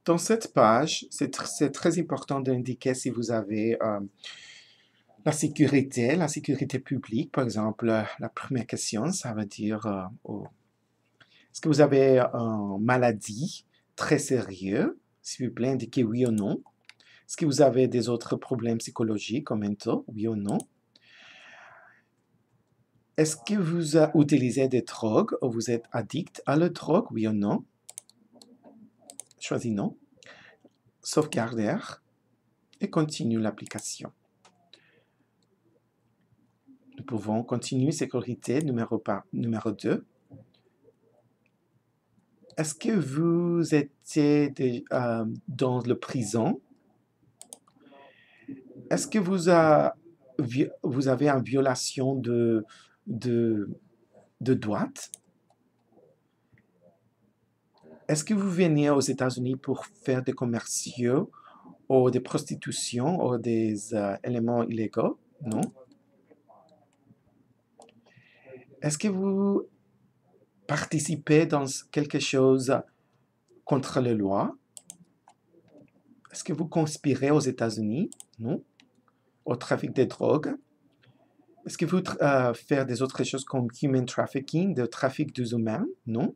Dans cette page, c'est très important d'indiquer si vous avez la sécurité publique, par exemple. La première question, ça veut dire est-ce que vous avez une maladie très sérieuse? S'il vous plaît, indiquez oui ou non. Est-ce que vous avez des autres problèmes psychologiques comme mental? Oui ou non? Est-ce que vous utilisez des drogues ou vous êtes addict à la drogue? Oui ou non? Choisis non. Sauvegarder et continue l'application. Nous pouvons continuer sécurité numéro 2. Est-ce que vous étiez dans le prison? Est-ce que vous avez une violation de droite? Est-ce que vous venez aux États-Unis pour faire des commerciaux ou des prostitutions ou des éléments illégaux? Non. Est-ce que vous participez dans quelque chose contre la loi? Est-ce que vous conspirez aux États-Unis? Non. Au trafic de drogue? Est-ce que vous faites des autres choses comme human trafficking, de trafic des humains? Non.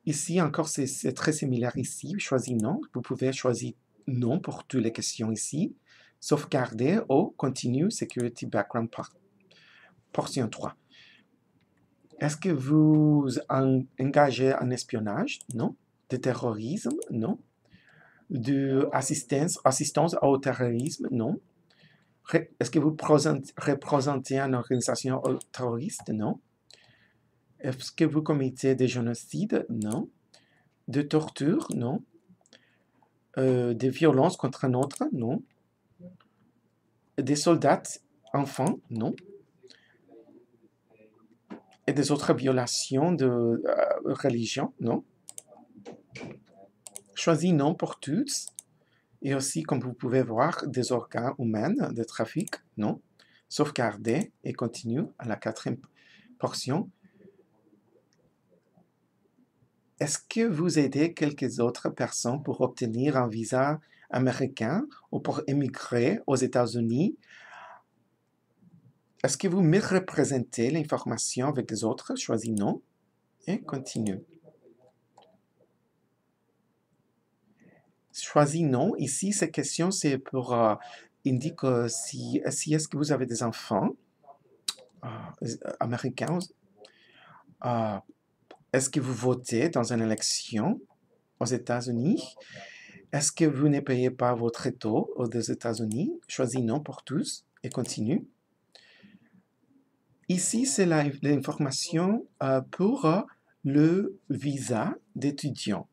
Ici encore, c'est très similaire ici. Choisis non. Vous pouvez choisir non pour toutes les questions ici. Sauvegarder ou continue security background portion 3. Est-ce que vous engagez en espionnage? Non. De terrorisme? Non. De assistance au terrorisme? Non. Est-ce que vous représentez une organisation terroriste? Non. Est-ce que vous commettez des génocides? Non. De torture? Non. Des violences contre un autre? Non. Des soldats enfants? Non. Et des autres violations de religion? Non. Choisis non pour tous. Et aussi, comme vous pouvez voir, des organes humains de trafic? Non. Sauvegarder et continue à la 4e portion. Est-ce que vous aidez quelques autres personnes pour obtenir un visa américain ou pour émigrer aux États-Unis? Est-ce que vous me représentez l'information avec les autres? Choisis non et continue. Choisis non. Ici, cette question, c'est pour indiquer si est-ce que vous avez des enfants américains. Est-ce que vous votez dans une élection aux États-Unis? Est-ce que vous ne payez pas votre taux aux États-Unis? Choisis non pour tous et continue. Ici, c'est l'information pour le visa d'étudiant.